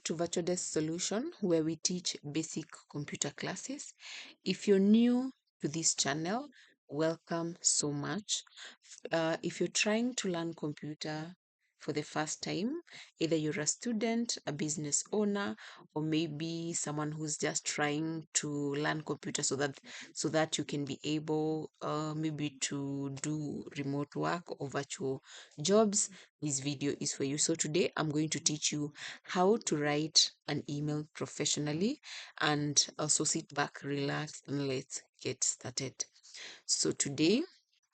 to Virtual Desk Solution, where we teach basic computer classes. If you're new to this channel, welcome so much. If you're trying to learn computer for the first time, either you're a student, a business owner, or maybe someone who's just trying to learn computer so that you can be able maybe to do remote work or virtual jobs, this video is for you. So today I'm going to teach you how to write an email professionally, and also sit back, relax, and let's get started. So today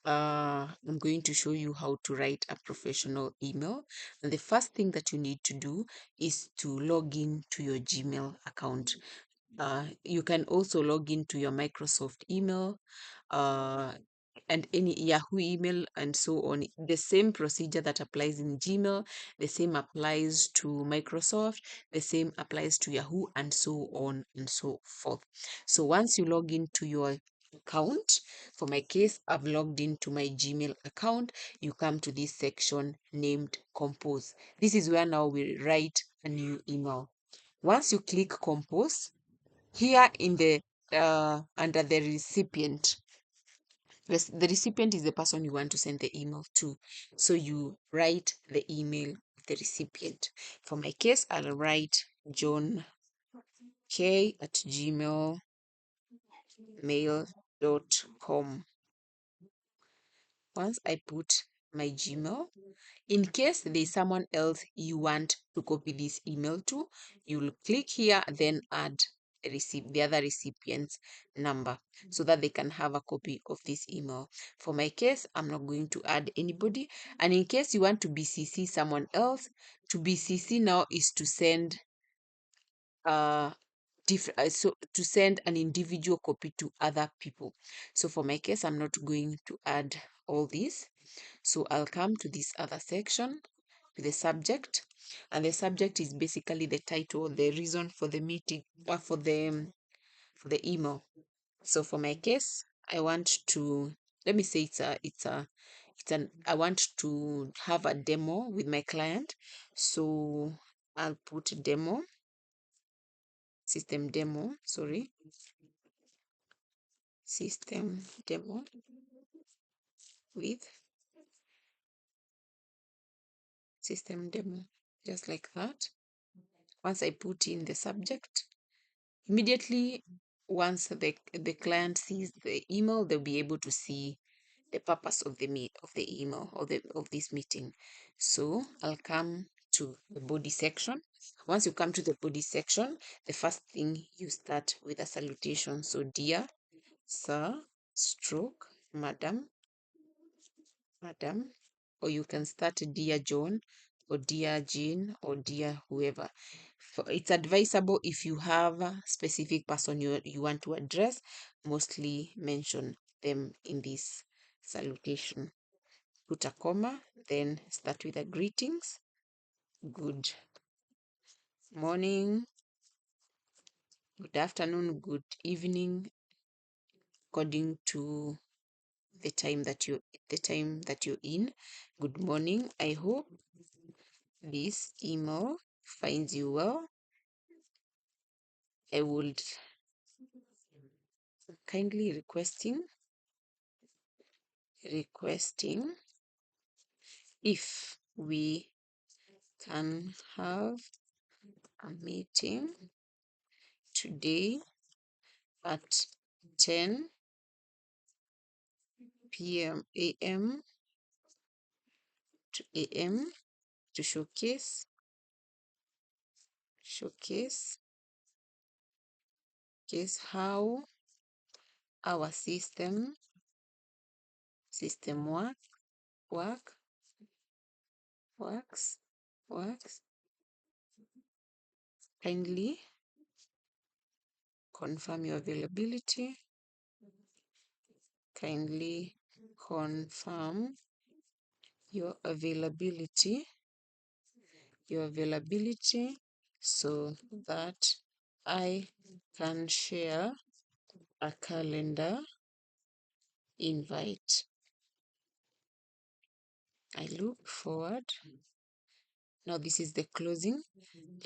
I'm going to show you how to write a professional email. And the first thing that you need to do is to log in to your Gmail account. You can also log into your Microsoft email uh, and any Yahoo email and so on. The same procedure that applies in Gmail, the same applies to Microsoft, the same applies to Yahoo, and so on and so forth. So once you log into your account, for my case, I've logged into my Gmail account, you come to this section named Compose. This is where now we write a new email. Once you click Compose, here in the under the recipient, the recipient is the person you want to send the email to. So you write the email of the recipient. For my case, I'll write johnk@gmail.com. Once I put my Gmail, in case there's someone else you want to copy this email to, you'll click here, then add the other recipient's number so that they can have a copy of this email. For my case, I'm not going to add anybody. And in case you want to BCC someone else, to BCC now is to send so to send an individual copy to other people. So for my case, I'm not going to add all this. So I'll come to this other section with the subject, and the subject is basically the title, the reason for the meeting, or for the email. So for my case, I want to, let me say I want to have a demo with my client. So I'll put demo, system demo, system demo with system demo, just like that. Once I put in the subject, immediately once the client sees the email, they'll be able to see the purpose of the email, or of this meeting. So I'll come to the body section. Once you come to the body section, the first thing, you start with a salutation. So dear sir, stroke madam, or you can start dear John, or dear Jean, or dear whoever. It's advisable, if you have a specific person you want to address, mostly mention them in this salutation. Put a comma, then start with the greetings. Good morning, good afternoon, good evening, according to the time that you're in. Good morning. I hope this email finds you well. I would kindly requesting if we can have a meeting today at 10 p.m. a.m. to a.m. to showcase how our system work works. Kindly confirm your availability. Kindly confirm your availability so that I can share a calendar invite. I look forward. Now this is the closing.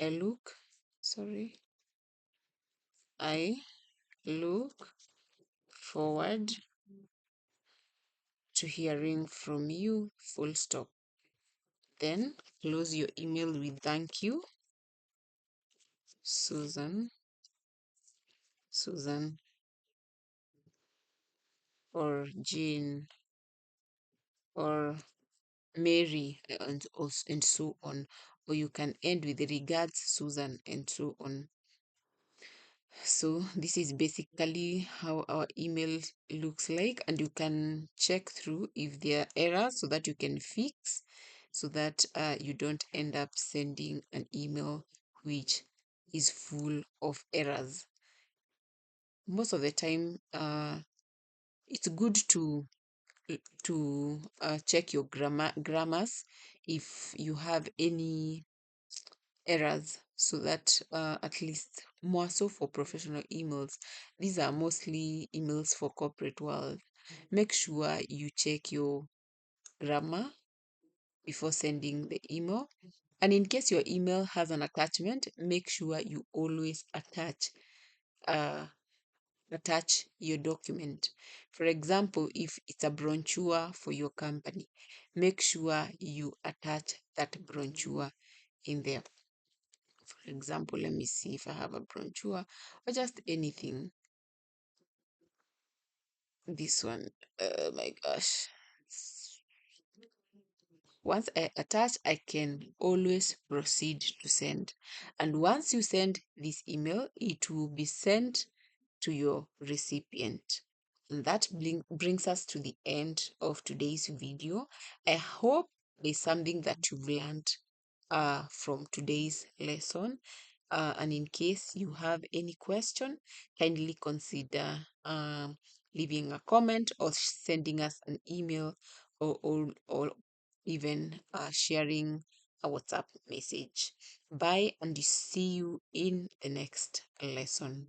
I look sorry, I look forward to hearing from you, full stop. Then close your email with thank you, Susan, Susan, or Jane, or Mary, and so on. Or you can end with regards, Susan, and so on. So this is basically how our email looks like, and you can check through if there are errors so that you can fix, so that you don't end up sending an email which is full of errors. Most of the time, it's good to check your grammars if you have any errors, so that at least more so for professional emails, these are mostly emails for corporate world. Make sure you check your grammar before sending the email. And in case your email has an attachment, make sure you always uh, attach your document. For example, if it's a brochure for your company, make sure you attach that brochure in there. For example, let me see if I have a brochure or just anything. This one, oh my gosh. Once I attach, I can always proceed to send. And once you send this email, it will be sent to your recipient. And that brings us to the end of today's video. I hope there's something that you've learned from today's lesson. And in case you have any question, kindly consider leaving a comment or sending us an email, or even sharing a WhatsApp message. Bye, and see you in the next lesson.